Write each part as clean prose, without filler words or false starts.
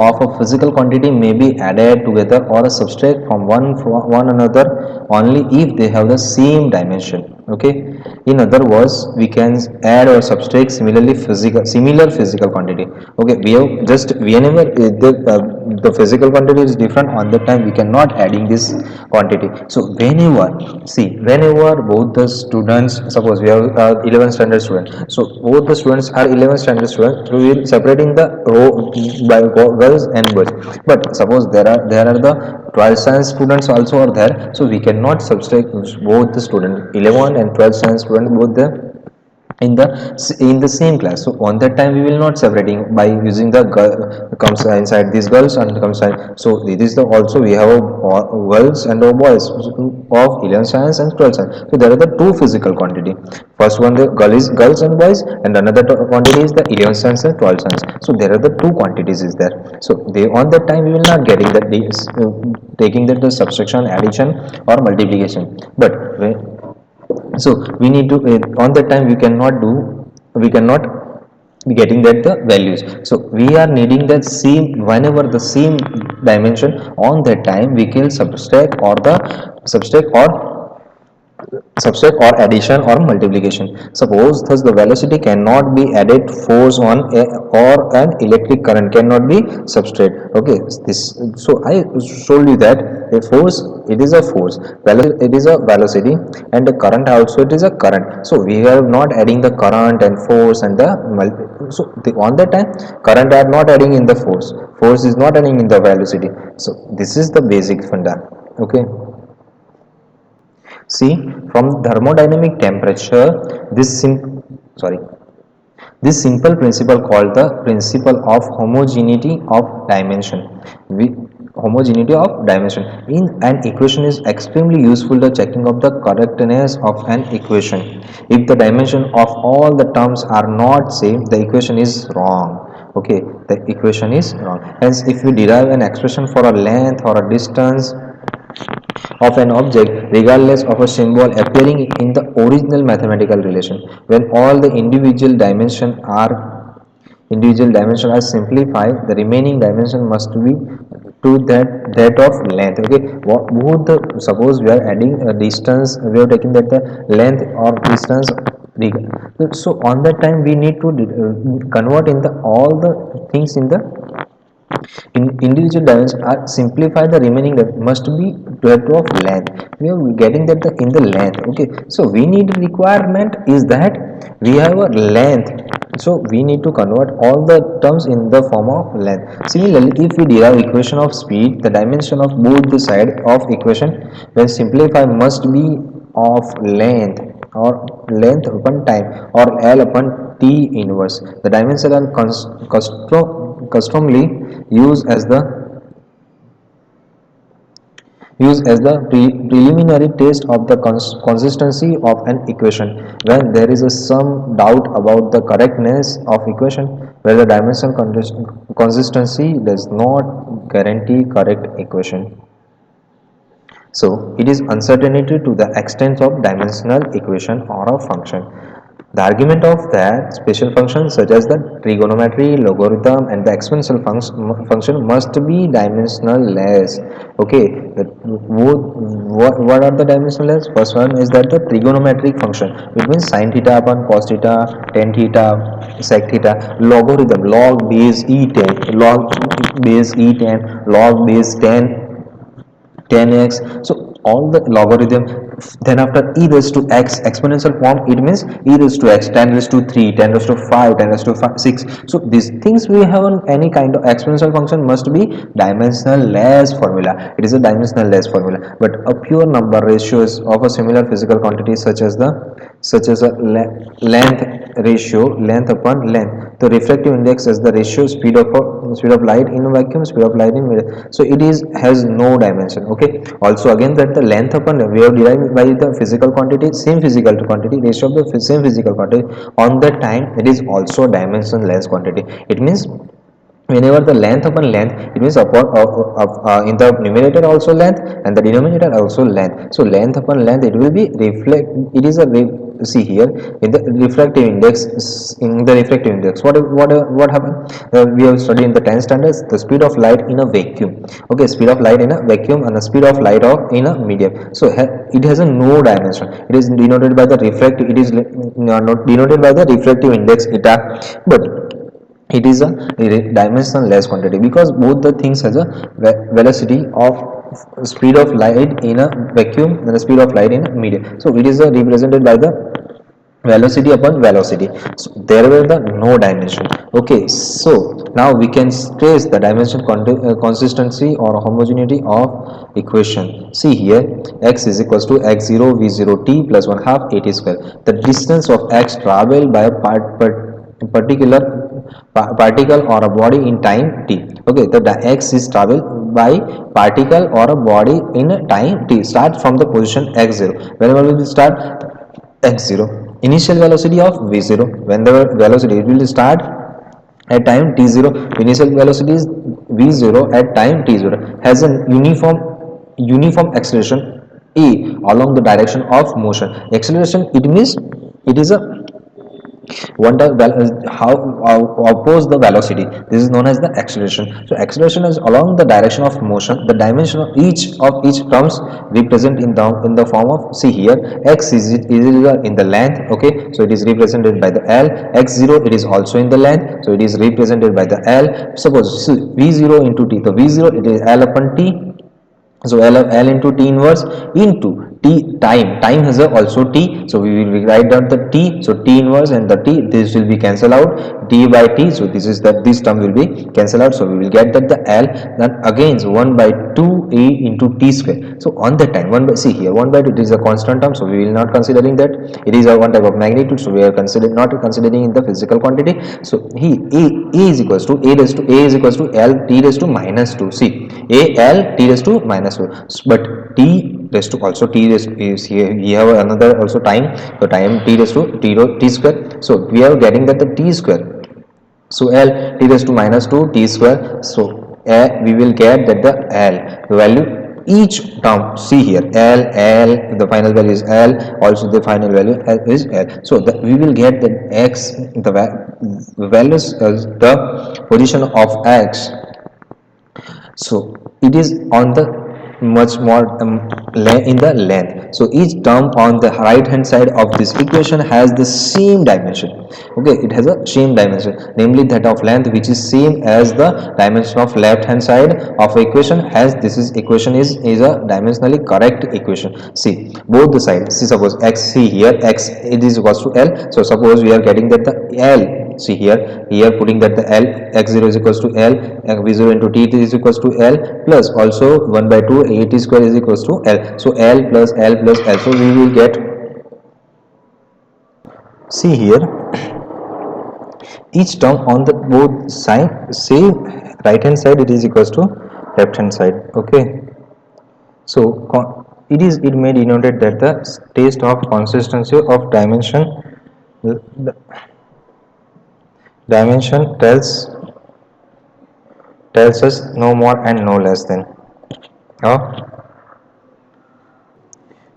of a physical quantity may be added together or subtract from one another only if they have the same dimension. Okay, in other words, we can add or subtract similar physical quantity. Okay, we have just whenever the physical quantity is different, on the time we cannot adding this quantity. So whenever, see, whenever both the students, suppose we have 11 standard student, so both the students are 11 standard student, we will separating the row by girls and boys. But suppose there are the 12 science students also are there, so we cannot subtract both the student 11 and 12 science student both the in the same class. So on that time we will not separating by using the girl comes inside these girls and comes inside. So it is the also we have a girls and a boys of 11 science and 12 science. So there are the two physical quantity. First one, the girl is girls and boys, and another quantity is the 11 science and 12 science. So there are the two quantities is there. So they on that time we will not getting that taking that the subtraction, addition or multiplication. But so we need to on that time we cannot be getting that the values. So we are needing that same, whenever the same dimension, on that time we can subtract or addition or multiplication. Suppose thus the velocity cannot be added, force on a, or an electric current cannot be subtract. Okay, this, so I told you that a force, it is a force, velocity it is a velocity, and the current also it is a current. So we are not adding the current and force and the so on that time current are not adding in the force is not adding in the velocity. So this is the basic funda. Okay. See, from thermodynamic temperature, sorry, this simple principle called the principle of homogeneity of dimension. Homogeneity of dimension in an equation is extremely useful to checking of the correctness of an equation. If the dimension of all the terms are not same, the equation is wrong. Okay, the equation is wrong. Hence, if we derive an expression for a length or a distance of an object regardless of a symbol appearing in the original mathematical relation, when all the individual dimension are simplified, the remaining dimension must be to that of length. Okay, both the, suppose we are adding a distance, we are taking that the length or distance. So on that time we need to convert in the all the things in the individual dimensions are simplified, the remaining must be that of length. We are getting that in the length. Okay, so we need requirement is that we have a length, so we need to convert all the terms in the form of length. Similarly, if we derive equation of speed, the dimension of both the side of equation when simplified must be of length, or length upon time, or L upon T inverse. The dimension are customarily used as the preliminary test of the consistency of an equation. When there is some doubt about the correctness of equation, where the dimensional consistency does not guarantee correct equation. So it is uncertainty to the extent of dimensional equation or a function. The argument of that special functions such as the trigonometry, logarithm and the exponential function must be dimensionless. Okay, what are the dimensionless? First one is that the trigonometric function, which means sin theta upon cos theta, tan theta, sec theta, logarithm, log base e10, log base e10, log base 10x. So all the logarithm, then after e raised to x exponential form, it means e raised to x, 10 raised to 3, 10 raised to 5, 10 raised to 6. So these things we have on any kind of exponential function must be dimensionless formula. It is a dimensionless formula. But a pure number ratios of a similar physical quantity such as a length ratio, length upon length, the refractive index is the ratio speed of light in a vacuum, speed of light in mirror. So it is has no dimension. Okay, also again that the length upon, we have derived by the physical quantity, same physical quantity, ratio of the same physical quantity, on that time it is also dimensionless quantity. It means whenever the length upon length, it means upon in the numerator also length and the denominator also length. So length upon length, it will be reflect, it is a see here in the refractive index. What happened? We have studied in the 10th standards the speed of light in a vacuum. Okay, speed of light in a vacuum and the speed of light of in a medium. So it has a no dimension. It is denoted by the refractive. It is not denoted by the refractive index eta, but it is a dimensionless quantity because both the things has a velocity of speed of light in a vacuum and the speed of light in a medium. So it is represented by the velocity upon velocity. So there were the no dimension. Okay, so now we can trace the dimension consistency or homogeneity of equation. See here, x is equals to x0 v0 t plus 1 half at square. The distance of x traveled by a particular particle or a body in time t. Okay, the x is traveled by particle or a body in a time t. Start from the position x0. Whenever we will start x0, initial velocity of v0, when the velocity it will start at time t0, initial velocity is v0 at time t0, has a uniform acceleration a along the direction of motion. Acceleration, it means it is a one time how oppose the velocity. This is known as the acceleration. So acceleration is along the direction of motion. The dimension of each terms represent in the form of, see here, x is in the length. Okay, so it is represented by the l. X0, it is also in the length, so it is represented by the l. Suppose v0 into t, the v0 it is l upon t. So L into T inverse into T time has also T, so we will write down the T. So T inverse and the T, this will be cancelled out, T by T. So this is that this term will be cancelled out, so we will get that the L. Then again, so 1 by 2 A into T square. So on the time 1 by, see here 1 by 2, it is a constant term, so we will not considering that. It is a one type of magnitude, so we are not considering in the physical quantity. So he A is equals to A is equals to L T raised to minus 2. See, A L T raised to minus 2, but T raised to also T raised is here. We have another also time, so time T raised to T square. So we are getting that the T square. So L T raised to minus 2 T square. So we will get that the L, the value each term. See here, L, the final value is L, also the final value is L. So we will get the x, the values as the position of x. So it is on the much more in the length. So each term on the right hand side of this equation has the same dimension. Okay, it has a same dimension, namely that of length, which is same as the dimension of left hand side of equation. As this is equation is a dimensionally correct equation. See both the sides. See, suppose x, see here x, it is equals to L. So suppose we are getting that the L, see here putting that the L, x0 is equals to L, v0 into t is equals to L, plus also 1 by 2 a t square is equals to L. So L plus L plus L, so we will get, see here, each term on the both side, same right hand side, it is equals to left hand side. Okay, so it may denoted that the test of consistency of dimension tells us no more and no less than.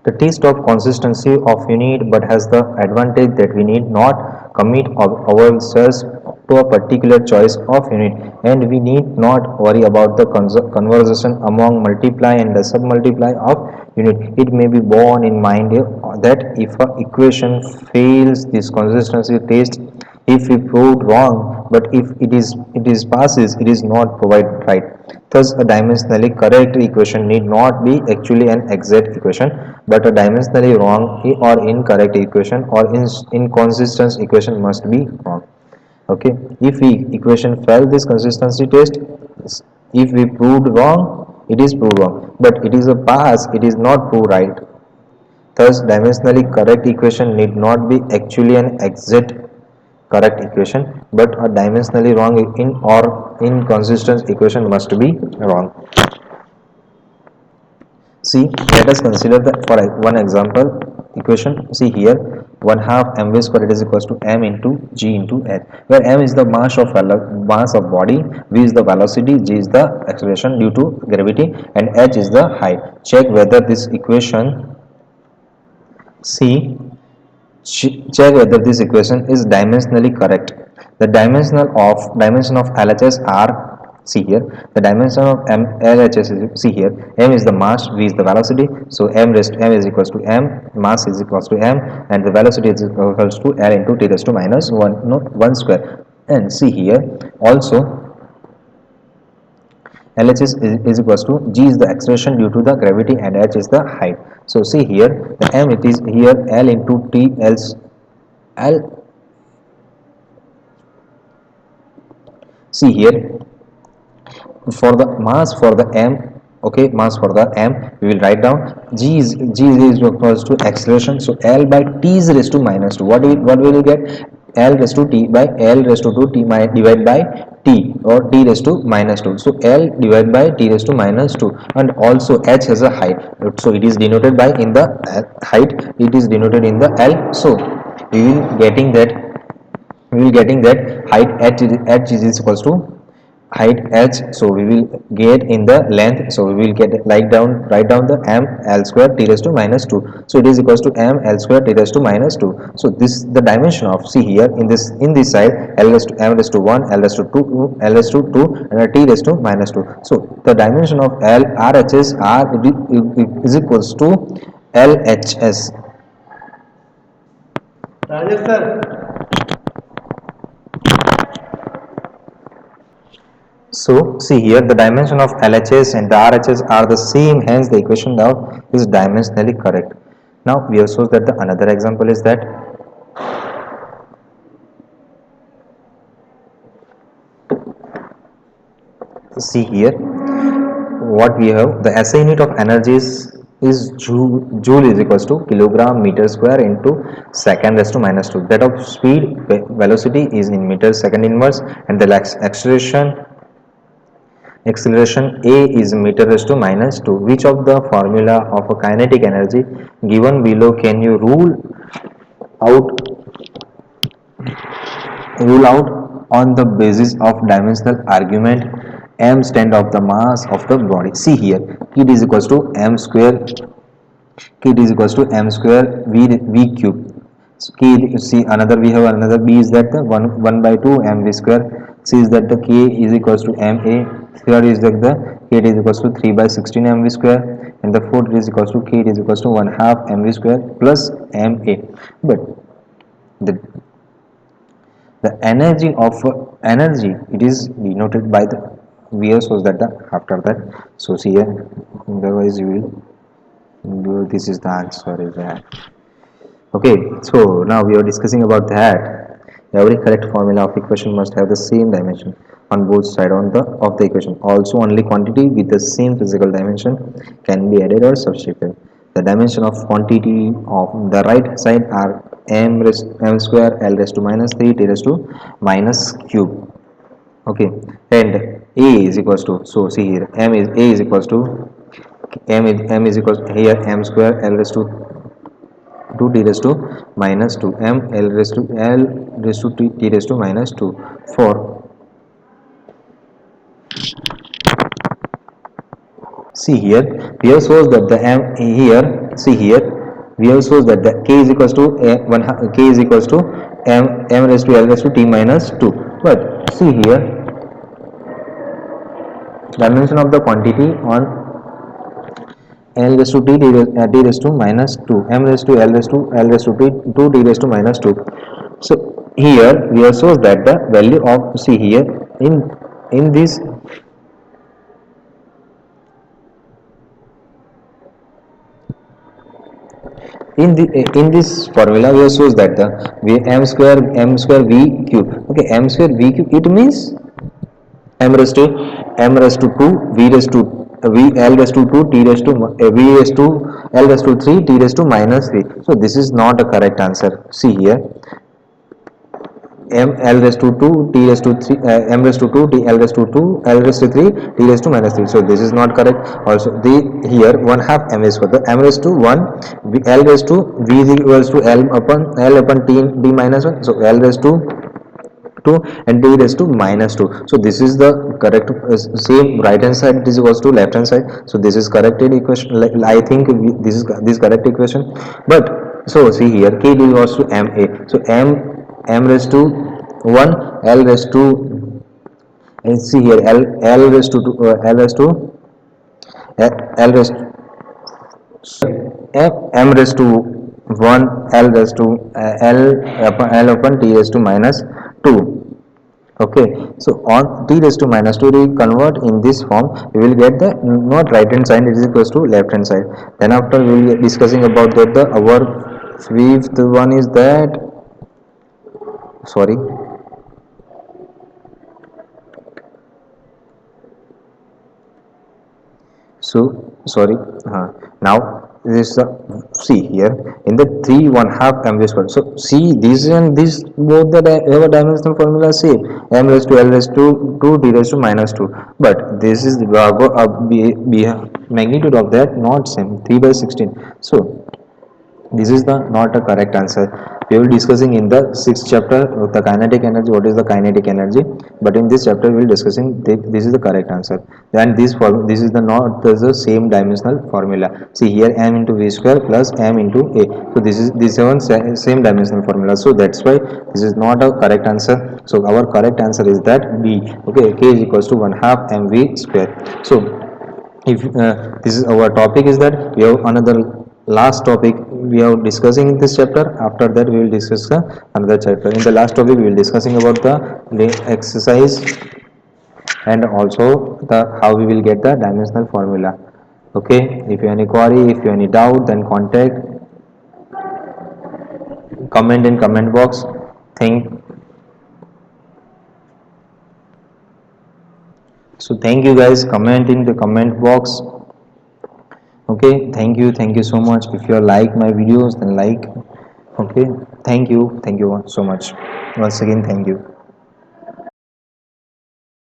The test of consistency of unit but has the advantage that we need not commit ourselves to a particular choice of unit, and we need not worry about the conversation among multiply and the submultiply of unit. It may be borne in mind that if a equation fails this consistency test, if we proved wrong, but if it is passes, it is not provided right. Thus, a dimensionally correct equation need not be actually an exact equation, but a dimensionally wrong or incorrect equation or inconsistent equation must be wrong. Okay, if we equation fail this consistency test, if we proved wrong, it is proved wrong, but it is a pass, it is not proved right. Thus, dimensionally correct equation need not be actually an exact correct equation, but a dimensionally wrong in or inconsistent equation must be wrong. See, let us consider the for one example equation. See here, 1 half mv square is equals to m into g into h, where m is the mass of body, v is the velocity, g is the acceleration due to gravity, and h is the height. Check whether this equation, see, Check whether this equation is dimensionally correct. The dimension of LHS are, see here, the dimension of LHS is, see here, m is the mass, v is the velocity, so m is equals to m, mass is equals to m, and the velocity is equals to l into t raised to minus 1, no, 1 square. And see here also, LHS is equals to g is the acceleration due to the gravity and h is the height. So see here, the m, it is here l into t else l. See here, for the mass for the m, okay, mass for the m, we will write down g is equals to acceleration, so l by t is raised to minus 2. What we will get? L raised to t by l raised to 2 t divided by t, or t raised to minus 2, so l divided by t raised to minus 2. And also h has a height, so it is denoted by in the height, it is denoted in the l. So we will getting that, height h is equals to height h, so we will get in the length, so we will get like down, write down the m l square t raised to minus 2, so it is equals to m l square t raised to minus 2. So this the dimension of, see here, in this side, l raised to m raised to 1, l raised to 2, l raised to 2, and t raised to minus 2. So the dimension of l RHS r is equals to LHS. Rajesh sir, So see here, the dimension of LHS and the RHS are the same, hence the equation now is dimensionally correct. Now we have shown that the another example is that, see here, what we have, the SI unit of energy is joule is equals to kilogram meter square into second raised to minus 2. That of speed, velocity is in meters second inverse, and the acceleration a is meter raised to minus 2. Which of the formula of a kinetic energy given below can you out rule out on the basis of dimensional argument? M stand of the mass of the body. See here, K is equals to m square, K is equals to m square v cube. So K, see another, we have another B is that the 1 by 2 mv square. C is that the K is equals to ma. Here is that the K is equals to 3 by 16 mv square, and the fourth is equals to K is equals to 1 half mv square plus ma. But the energy of energy, it is denoted by the VS was that the after that. So see here, otherwise you will do, this is the answer is that. Okay, so now we are discussing about that. Every correct formula of equation must have the same dimension on both sides on the of the equation. Also, only quantity with the same physical dimension can be added or subtracted. The dimension of quantity of the right side are m square l raised to minus 3 t raised to minus cube. Okay, and a is equals to, so see here, m is a is equals to m is equals to here m square l raised to 2 t raised to minus 2 m l raised to t raised to minus 2 for, see here, we have shows that the m here, see here, we have shows that the k is equals to k is equals to m raised to l raised to t minus 2. But see here, dimension of the quantity on l raised to t raised to minus 2, m raised to l raised to t 2 t raised to minus 2. So here we have shows that the value of, see here, in this, in this formula we have shows that the m square v cube. Okay, m square v cube, it means m raised to 2 v raised to v l raised to 2 t raised to v raised to l raised to 3 t raised to minus 3. So this is not a correct answer. See here, m l raised to 2 t raised to 3 m raised to 2 t l raised to 2 l raised to 3 t raised to minus 3. So this is not correct. Also the here 1 half m is for the m raised to 1 l raised to v is equals to l upon t d minus 1. So l raised to 2 and t raised to minus 2. So this is the correct, same right hand side this was to left hand side. So this is corrected equation, like, I think this is this correct equation. But So see here, k equals to ma. So m raised to 1, l raised to, and see here, l raised to l raised to l raised m raised to 1, l raised to l upon t raised to minus 2. Okay, so on t raised to minus 2 we convert in this form, we will get the not right hand side, it is equals to left hand side. Then after we will be discussing about the our fifth one is that, sorry, so sorry, now this see here in the 3 1/2 mv square. So see this and this both the have a dimensional formula same, m raised to l raised to 2 d raised to minus 2, but this is the magnitude of that not same, 3 by 16. So this is the not a correct answer. We will discussing in the sixth chapter the kinetic energy, what is the kinetic energy, but in this chapter we will discussing this is the correct answer. Then this is the not the same dimensional formula. See here, m into v square plus m into a. So this is one same dimensional formula, so that's why this is not a correct answer. So our correct answer is that b. Okay, k is equals to 1/2 mv square. So if this is our topic is that we have another last topic we are discussing in this chapter. After that we will discuss another chapter. In the last topic we will discussing about the exercise and also the how we will get the dimensional formula. Okay, if you have any query, if you have any doubt, then contact, comment in comment box. Thank So thank you guys, comment in the comment box. Okay, thank you so much. If you like my videos then like. Okay, thank you so much once again, thank you.